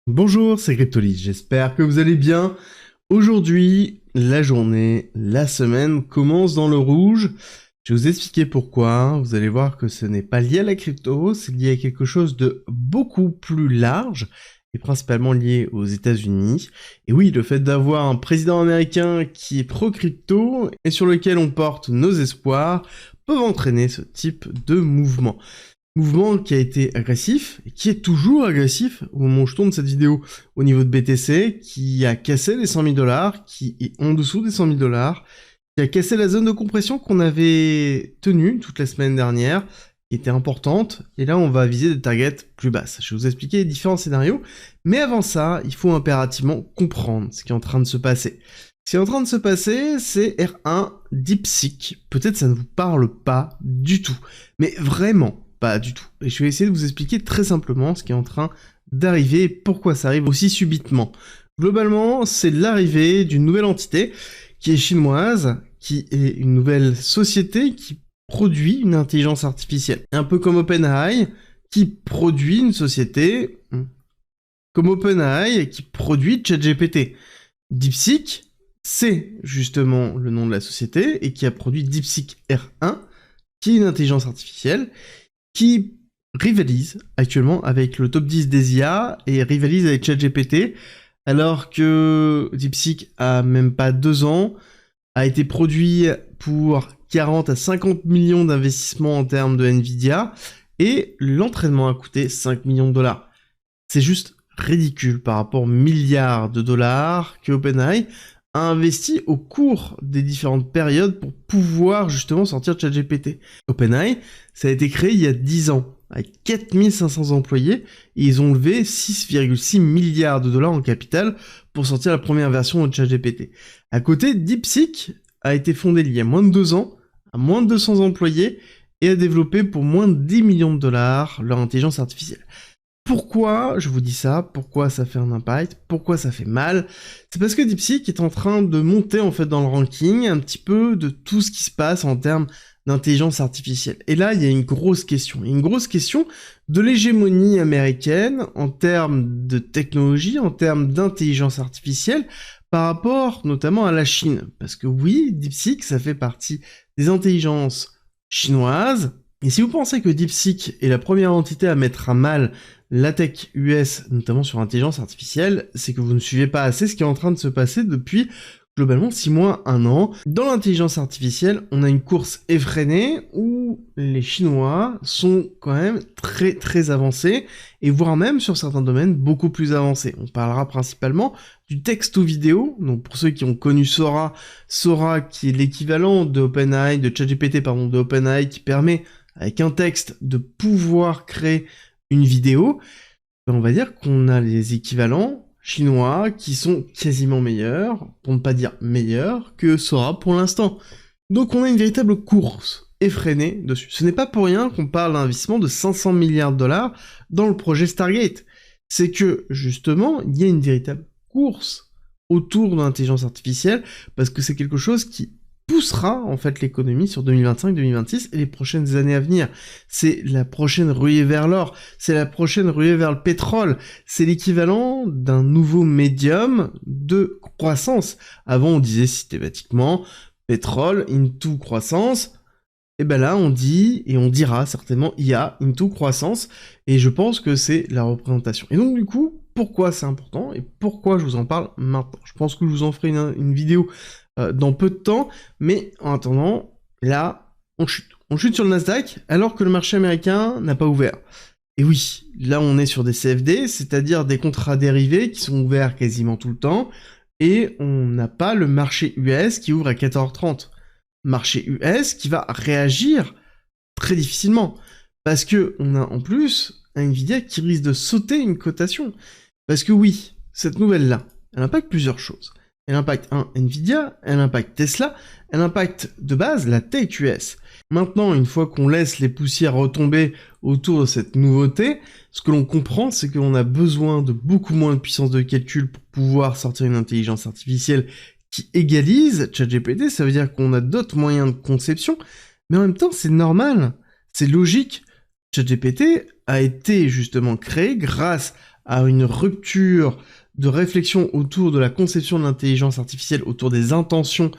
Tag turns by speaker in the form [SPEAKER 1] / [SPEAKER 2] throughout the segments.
[SPEAKER 1] Bonjour, c'est Cryptolis, j'espère que vous allez bien. Aujourd'hui, la journée, la semaine commence dans le rouge. Je vais vous expliquer pourquoi. Vous allez voir que ce n'est pas lié à la crypto, c'est lié à quelque chose de beaucoup plus large et principalement lié aux États-Unis. Et oui, le fait d'avoir un président américain qui est pro-crypto et sur lequel on porte nos espoirs peuvent entraîner ce type de mouvement. Mouvement qui a été agressif, et qui est toujours agressif au moment où je tourne cette vidéo au niveau de BTC, qui a cassé les 100 000 $, qui est en dessous des 100 000 $, qui a cassé la zone de compression qu'on avait tenue toute la semaine dernière, qui était importante, et là on va viser des targets plus basses. Je vais vous expliquer les différents scénarios, mais avant ça, il faut impérativement comprendre ce qui est en train de se passer. Ce qui est en train de se passer, c'est R1 DeepSeek. Peut-être ça ne vous parle pas du tout, mais vraiment pas du tout. Et je vais essayer de vous expliquer très simplement ce qui est en train d'arriver et pourquoi ça arrive aussi subitement. Globalement, c'est l'arrivée d'une nouvelle entité qui est chinoise, qui est une nouvelle société qui produit une intelligence artificielle. Un peu comme OpenAI, qui produit une société comme OpenAI, qui produit ChatGPT. DeepSeek, c'est justement le nom de la société, et qui a produit DeepSeek R1, qui est une intelligence artificielle, qui rivalise actuellement avec le top 10 des IA et rivalise avec ChatGPT, alors que DeepSeek a même pas 2 ans, a été produit pour 40 à 50 millions d'investissements en termes de Nvidia, et l'entraînement a coûté 5 millions de $. C'est juste ridicule par rapport aux milliards de dollars que OpenAI a investi au cours des différentes périodes pour pouvoir justement sortir ChatGPT. OpenAI, ça a été créé il y a 10 ans, avec 4500 employés, et ils ont levé 6,6 milliards de dollars en capital pour sortir la première version de ChatGPT. À côté, DeepSeek a été fondé il y a moins de 2 ans, à moins de 200 employés, et a développé pour moins de 10 millions de dollars leur intelligence artificielle. Pourquoi je vous dis ça? Pourquoi ça fait un impact? Pourquoi ça fait mal? C'est parce que DeepSeek est en train de monter en fait dans le ranking un petit peu de tout ce qui se passe en termes d'intelligence artificielle. Et là, il y a une grosse question. Il y a une grosse question de l'hégémonie américaine en termes de technologie, en termes d'intelligence artificielle, par rapport notamment à la Chine. Parce que oui, DeepSeek, ça fait partie des intelligences chinoises. Et si vous pensez que DeepSeek est la première entité à mettre à mal la tech US, notamment sur l'intelligence artificielle, c'est que vous ne suivez pas assez ce qui est en train de se passer depuis globalement 6 mois, 1 an. Dans l'intelligence artificielle, on a une course effrénée où les Chinois sont quand même très très avancés, et voire même sur certains domaines beaucoup plus avancés. On parlera principalement du texte ou vidéo, donc pour ceux qui ont connu Sora, Sora qui est l'équivalent de OpenAI, de ChatGPT pardon, de OpenAI, qui permet avec un texte de pouvoir créer une vidéo, on va dire qu'on a les équivalents chinois qui sont quasiment meilleurs, pour ne pas dire meilleurs, que Sora pour l'instant. Donc on a une véritable course effrénée dessus. Ce n'est pas pour rien qu'on parle d'un investissement de 500 milliards de dollars dans le projet Stargate. C'est que, justement, il y a une véritable course autour de l'intelligence artificielle, parce que c'est quelque chose qui poussera en fait l'économie sur 2025-2026 et les prochaines années à venir. C'est la prochaine ruée vers l'or, c'est la prochaine ruée vers le pétrole, c'est l'équivalent d'un nouveau médium de croissance. Avant on disait systématiquement pétrole into croissance, et ben là on dit, et on dira certainement IA into croissance, et je pense que c'est la représentation. Et donc du coup, pourquoi c'est important et pourquoi je vous en parle maintenant? Je pense que je vous en ferai une vidéo dans peu de temps, mais en attendant, là, on chute. On chute sur le Nasdaq alors que le marché américain n'a pas ouvert. Et oui, là on est sur des CFD, c'est-à-dire des contrats dérivés qui sont ouverts quasiment tout le temps, et on n'a pas le marché US qui ouvre à 14h30. Marché US qui va réagir très difficilement, parce que on a en plus un Nvidia qui risque de sauter une cotation. Parce que oui, cette nouvelle-là, elle impacte plusieurs choses. Elle impacte Nvidia, elle impacte Tesla, elle impacte de base la tech US. Maintenant, une fois qu'on laisse les poussières retomber autour de cette nouveauté, ce que l'on comprend, c'est que l'on a besoin de beaucoup moins de puissance de calcul pour pouvoir sortir une intelligence artificielle qui égalise ChatGPT. Ça veut dire qu'on a d'autres moyens de conception, mais en même temps, c'est normal, c'est logique. ChatGPT a été justement créé grâce à une rupture de réflexion autour de la conception de l'intelligence artificielle, autour des intentions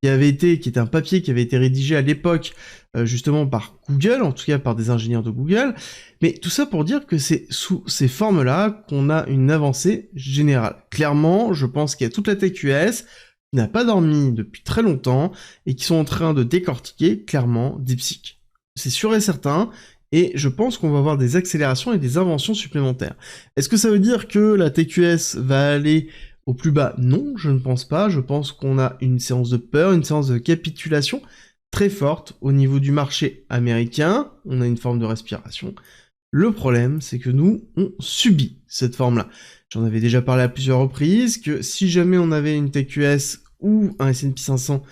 [SPEAKER 1] qui était un papier qui avait été rédigé à l'époque, justement par Google, en tout cas par des ingénieurs de Google, mais tout ça pour dire que c'est sous ces formes-là qu'on a une avancée générale. Clairement, je pense qu'il y a toute la TQS qui n'a pas dormi depuis très longtemps et qui sont en train de décortiquer clairement DeepSeek. C'est sûr et certain, et je pense qu'on va avoir des accélérations et des inventions supplémentaires. Est-ce que ça veut dire que la TQS va aller au plus bas? Non, je ne pense pas. Je pense qu'on a une séance de peur, une séance de capitulation très forte au niveau du marché américain. On a une forme de respiration. Le problème, c'est que nous, on subit cette forme-là. J'en avais déjà parlé à plusieurs reprises, que si jamais on avait une TQS ou un S&P 500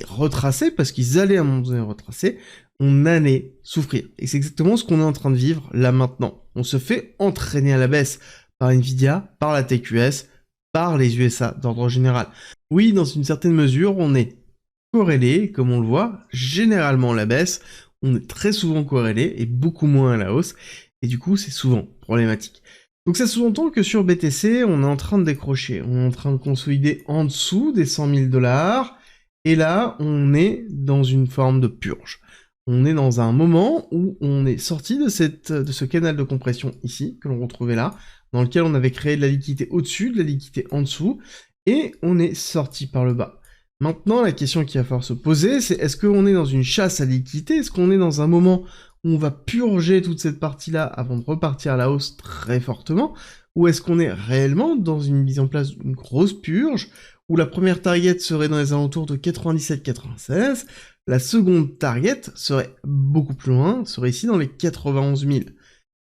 [SPEAKER 1] retracé, parce qu'ils allaient à un moment donné retracer, on allait souffrir. Et c'est exactement ce qu'on est en train de vivre là maintenant. On se fait entraîner à la baisse par Nvidia, par la TQS, par les USA d'ordre général. Oui, dans une certaine mesure, on est corrélé, comme on le voit, généralement à la baisse, on est très souvent corrélé et beaucoup moins à la hausse, et du coup c'est souvent problématique. Donc ça sous-entend que sur BTC, on est en train de décrocher, on est en train de consolider en dessous des 100 000 $, et là on est dans une forme de purge. On est dans un moment où on est sorti de ce canal de compression ici, que l'on retrouvait là, dans lequel on avait créé de la liquidité au-dessus, de la liquidité en dessous, et on est sorti par le bas. Maintenant, la question qu'il va falloir se poser, c'est est-ce qu'on est dans une chasse à liquidité? Est-ce qu'on est dans un moment où on va purger toute cette partie-là avant de repartir à la hausse très fortement? Ou est-ce qu'on est réellement dans une mise en place d'une grosse purge, où la première target serait dans les alentours de 97-96, la seconde target serait beaucoup plus loin, serait ici dans les 91 000,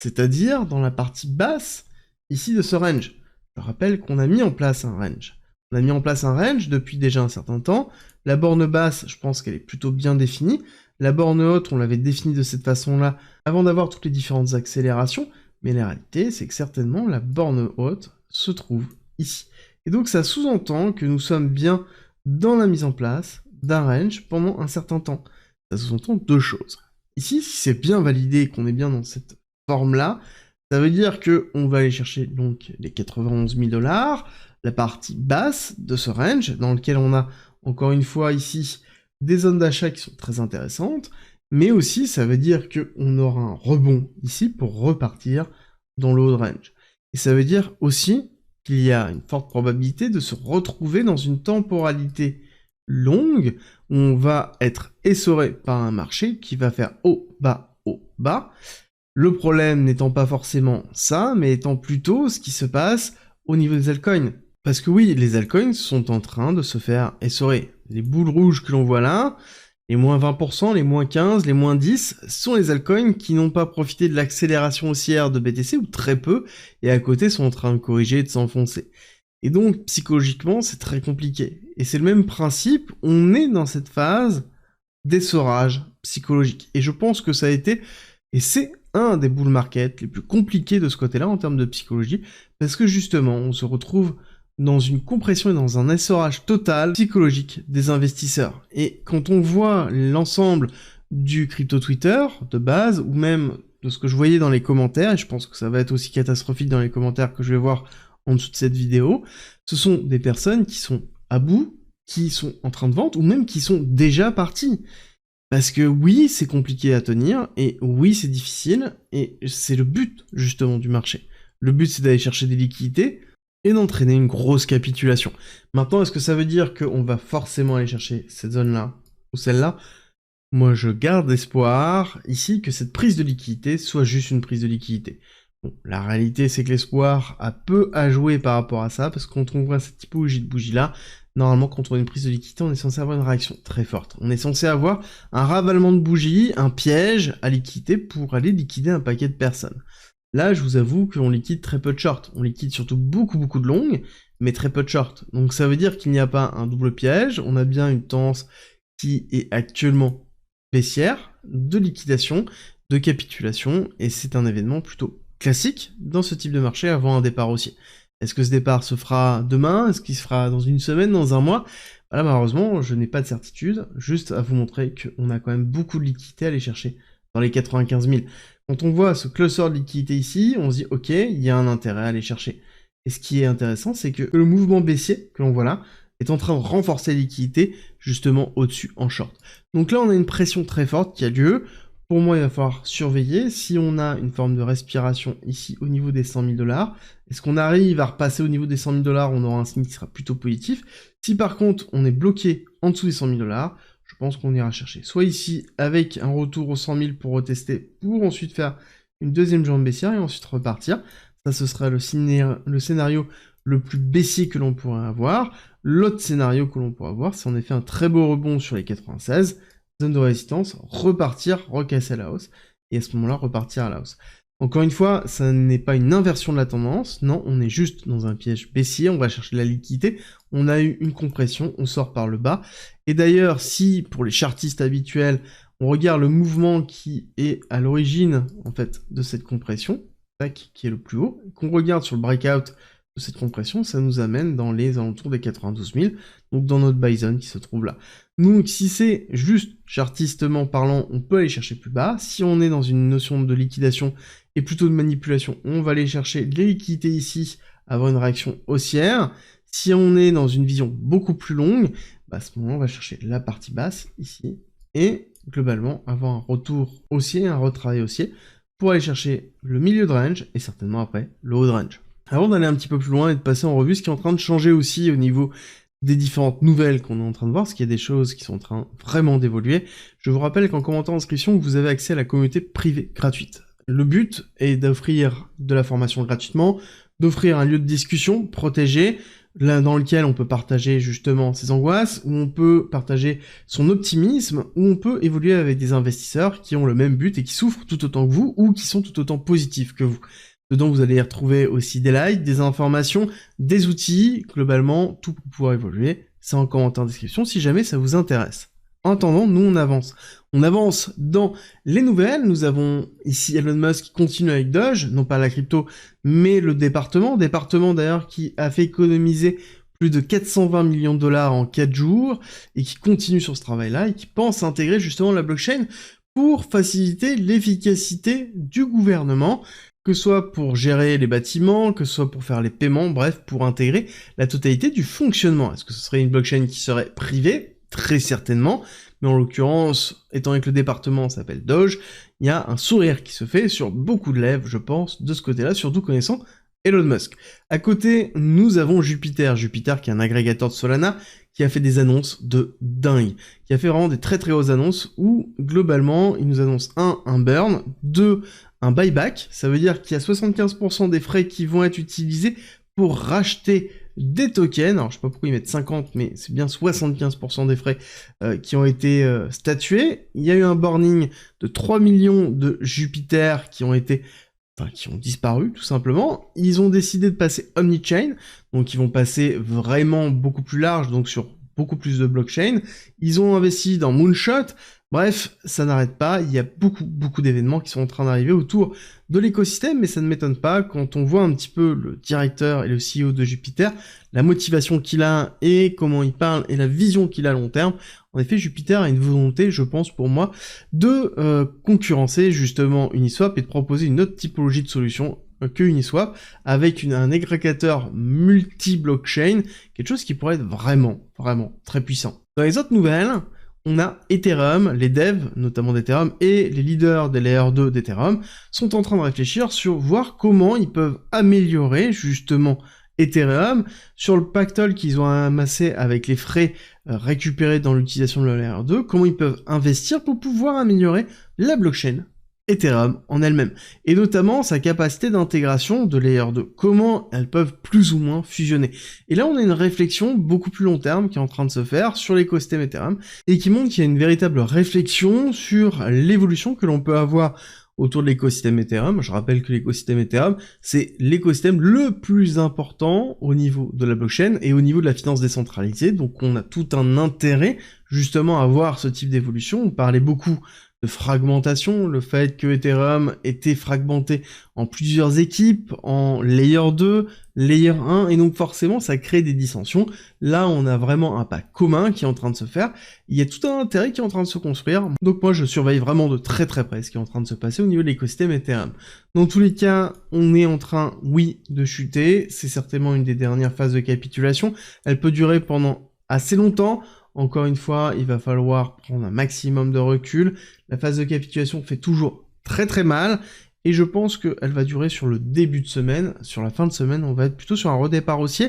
[SPEAKER 1] c'est-à-dire dans la partie basse ici de ce range. Je rappelle qu'on a mis en place un range. On a mis en place un range depuis déjà un certain temps. La borne basse, je pense qu'elle est plutôt bien définie. La borne haute, on l'avait définie de cette façon-là avant d'avoir toutes les différentes accélérations. Mais la réalité, c'est que certainement la borne haute se trouve ici. Et donc ça sous-entend que nous sommes bien dans la mise en place d'un range pendant un certain temps. Ça sous-entend deux choses. Ici, si c'est bien validé et qu'on est bien dans cette forme-là, ça veut dire qu'on va aller chercher donc les 91 000 $, la partie basse de ce range, dans lequel on a encore une fois ici des zones d'achat qui sont très intéressantes, mais aussi ça veut dire qu'on aura un rebond ici pour repartir dans le haut de range. Et ça veut dire aussi qu'il y a une forte probabilité de se retrouver dans une temporalité longue, où on va être essoré par un marché qui va faire haut, bas. Le problème n'étant pas forcément ça, mais étant plutôt ce qui se passe au niveau des altcoins. Parce que oui, les altcoins sont en train de se faire essorer. Les boules rouges que l'on voit là, les moins 20%, les moins 15%, les moins 10%, sont les altcoins qui n'ont pas profité de l'accélération haussière de BTC, ou très peu, et à côté sont en train de corriger et de s'enfoncer. Et donc, psychologiquement, c'est très compliqué. Et c'est le même principe, on est dans cette phase d'essorage psychologique. Et je pense que ça a été, et c'est un des bull markets les plus compliqués de ce côté-là en termes de psychologie, parce que justement, on se retrouve dans une compression et dans un essorage total psychologique des investisseurs. Et quand on voit l'ensemble du crypto Twitter de base, ou même de ce que je voyais dans les commentaires, et je pense que ça va être aussi catastrophique dans les commentaires que je vais voir en dessous de cette vidéo, ce sont des personnes qui sont à bout, qui sont en train de vendre, ou même qui sont déjà parties. Parce que oui, c'est compliqué à tenir, et oui, c'est difficile, et c'est le but, justement, du marché. Le but, c'est d'aller chercher des liquidités, et d'entraîner une grosse capitulation. Maintenant, est-ce que ça veut dire qu'on va forcément aller chercher cette zone-là, ou celle-là? Moi, je garde espoir, ici, que cette prise de liquidité soit juste une prise de liquidité. Bon, la réalité, c'est que l'espoir a peu à jouer par rapport à ça, parce que quand on voit cette typologie de bougie-là, normalement, quand on a une prise de liquidité, on est censé avoir une réaction très forte. On est censé avoir un ravalement de bougie, un piège à liquider pour aller liquider un paquet de personnes. Là, je vous avoue qu'on liquide très peu de shorts. On liquide surtout beaucoup de longues, mais très peu de shorts. Donc ça veut dire qu'il n'y a pas un double piège, on a bien une tendance qui est actuellement baissière, de liquidation, de capitulation, et c'est un événement plutôt classique dans ce type de marché avant un départ haussier. Est-ce que ce départ se fera demain? Est-ce qu'il se fera dans une semaine, dans un mois? Voilà, malheureusement, je n'ai pas de certitude, juste à vous montrer qu'on a quand même beaucoup de liquidités à aller chercher dans les 95 000. Quand on voit ce cluster de liquidité ici, on se dit ok, il y a un intérêt à aller chercher. Et ce qui est intéressant, c'est que le mouvement baissier que l'on voit là est en train de renforcer la liquidité justement au-dessus en short. Donc là, on a une pression très forte qui a lieu. Pour moi, il va falloir surveiller. Si on a une forme de respiration ici au niveau des 100 000 $, est-ce qu'on arrive à repasser au niveau des 100 000 $, on aura un signe qui sera plutôt positif. Si par contre, on est bloqué en dessous des 100 000 $, je pense qu'on ira chercher soit ici avec un retour aux 100 000 pour retester, pour ensuite faire une deuxième jambe baissière et ensuite repartir. Ça, ce sera le scénario le plus baissier que l'on pourrait avoir. L'autre scénario que l'on pourrait avoir, c'est en effet un très beau rebond sur les 96, zone de résistance, repartir, recasser à la hausse, et à ce moment-là, repartir à la hausse. Encore une fois, ça n'est pas une inversion de la tendance, non, on est juste dans un piège baissier, on va chercher la liquidité, on a eu une compression, on sort par le bas, et d'ailleurs, si, pour les chartistes habituels, on regarde le mouvement qui est à l'origine, en fait, de cette compression, qui est le plus haut, qu'on regarde sur le breakout de cette compression, ça nous amène dans les alentours des 92 000, donc dans notre buy zone qui se trouve là. Donc si c'est juste chartistement parlant, on peut aller chercher plus bas. Si on est dans une notion de liquidation et plutôt de manipulation, on va aller chercher les liquidités ici, avoir une réaction haussière. Si on est dans une vision beaucoup plus longue, à ce moment on va chercher la partie basse ici, et globalement avoir un retour haussier, un retravail haussier, pour aller chercher le milieu de range, et certainement après le haut de range. Avant d'aller un petit peu plus loin et de passer en revue ce qui est en train de changer aussi au niveau des différentes nouvelles qu'on est en train de voir, parce qu'il y a des choses qui sont en train vraiment d'évoluer, je vous rappelle qu'en commentant d'inscription, vous avez accès à la communauté privée gratuite. Le but est d'offrir de la formation gratuitement, d'offrir un lieu de discussion protégé, là dans lequel on peut partager justement ses angoisses, où on peut partager son optimisme, où on peut évoluer avec des investisseurs qui ont le même but et qui souffrent tout autant que vous, ou qui sont tout autant positifs que vous. Dedans, vous allez y retrouver aussi des likes, des informations, des outils, globalement, tout pour pouvoir évoluer. C'est en commentaire en description si jamais ça vous intéresse. En attendant, nous on avance. On avance dans les nouvelles. Nous avons ici Elon Musk qui continue avec Doge, non pas la crypto, mais le département. Département d'ailleurs qui a fait économiser plus de 420 millions de $ en 4 jours et qui continue sur ce travail-là et qui pense intégrer justement la blockchain pour faciliter l'efficacité du gouvernement, que ce soit pour gérer les bâtiments, que ce soit pour faire les paiements, bref, pour intégrer la totalité du fonctionnement. Est-ce que ce serait une blockchain qui serait privée? Très certainement, mais en l'occurrence, étant donné que le département s'appelle Doge, il y a un sourire qui se fait sur beaucoup de lèvres, je pense, de ce côté-là, surtout connaissant Elon Musk. À côté, nous avons Jupiter. Jupiter qui est un agrégateur de Solana, qui a fait des annonces de dingue, qui a fait vraiment des très très grosses annonces où, globalement, il nous annonce un burn, 2, un buyback, ça veut dire qu'il y a 75% des frais qui vont être utilisés pour racheter des tokens. Alors je sais pas pourquoi ils mettent 50, mais c'est bien 75% des frais qui ont été statués. Il y a eu un burning de 3 millions de Jupiter qui ont disparu, tout simplement. Ils ont décidé de passer omni-chain, donc ils vont passer vraiment beaucoup plus large, donc sur beaucoup plus de blockchain. Ils ont investi dans Moonshot. Bref, ça n'arrête pas, il y a beaucoup d'événements qui sont en train d'arriver autour de l'écosystème, mais ça ne m'étonne pas quand on voit un petit peu le directeur et le CEO de Jupiter, la motivation qu'il a et comment il parle et la vision qu'il a à long terme. En effet, Jupiter a une volonté, je pense pour moi, de concurrencer justement Uniswap et de proposer une autre typologie de solution que Uniswap, avec un agrégateur multi-blockchain, quelque chose qui pourrait être vraiment très puissant. Dans les autres nouvelles, on a Ethereum, les devs, notamment d'Ethereum, et les leaders des Layer 2 d'Ethereum, sont en train de réfléchir sur voir comment ils peuvent améliorer justement Ethereum sur le pactole qu'ils ont amassé avec les frais récupérés dans l'utilisation de la Layer 2, comment ils peuvent investir pour pouvoir améliorer la blockchain Ethereum en elle-même, et notamment sa capacité d'intégration de Layer 2, comment elles peuvent plus ou moins fusionner. Et là on a une réflexion beaucoup plus long terme qui est en train de se faire sur l'écosystème Ethereum, et qui montre qu'il y a une véritable réflexion sur l'évolution que l'on peut avoir autour de l'écosystème Ethereum. Je rappelle que l'écosystème Ethereum, c'est l'écosystème le plus important au niveau de la blockchain et au niveau de la finance décentralisée, donc on a tout un intérêt justement à voir ce type d'évolution. On parlait beaucoup de fragmentation, le fait que Ethereum était fragmenté en plusieurs équipes, en Layer 2, Layer 1, et donc forcément ça crée des dissensions. Là on a vraiment un pas commun qui est en train de se faire, il y a tout un intérêt qui est en train de se construire, donc moi je surveille vraiment de très près ce qui est en train de se passer au niveau de l'écosystème Ethereum. Dans tous les cas, on est en train, oui, de chuter, c'est certainement une des dernières phases de capitulation, elle peut durer pendant assez longtemps. Encore une fois, il va falloir prendre un maximum de recul. La phase de capitulation fait toujours très mal, et je pense qu'elle va durer sur le début de semaine. Sur la fin de semaine, on va être plutôt sur un redépart haussier,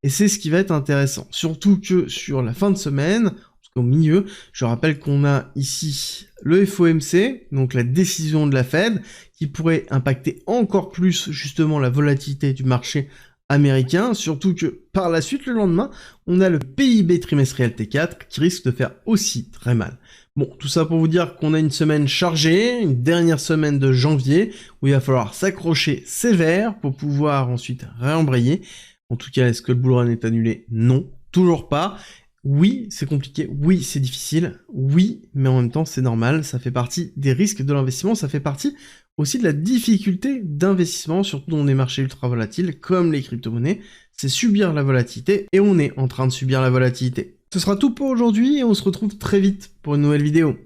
[SPEAKER 1] et c'est ce qui va être intéressant. Surtout que sur la fin de semaine, en tout cas au milieu, je rappelle qu'on a ici le FOMC, donc la décision de la Fed, qui pourrait impacter encore plus justement la volatilité du marché américain, surtout que par la suite, le lendemain, on a le PIB trimestriel T4 qui risque de faire aussi très mal. Bon, tout ça pour vous dire qu'on a une semaine chargée, une dernière semaine de janvier, où il va falloir s'accrocher sévère pour pouvoir ensuite réembrayer. En tout cas, est-ce que le bull run est annulé? Non, toujours pas. Oui, c'est compliqué, oui, c'est difficile, oui, mais en même temps, c'est normal, ça fait partie des risques de l'investissement, ça fait partie aussi de la difficulté d'investissement, surtout dans des marchés ultra volatiles comme les crypto-monnaies, c'est subir la volatilité, et on est en train de subir la volatilité. Ce sera tout pour aujourd'hui, et on se retrouve très vite pour une nouvelle vidéo.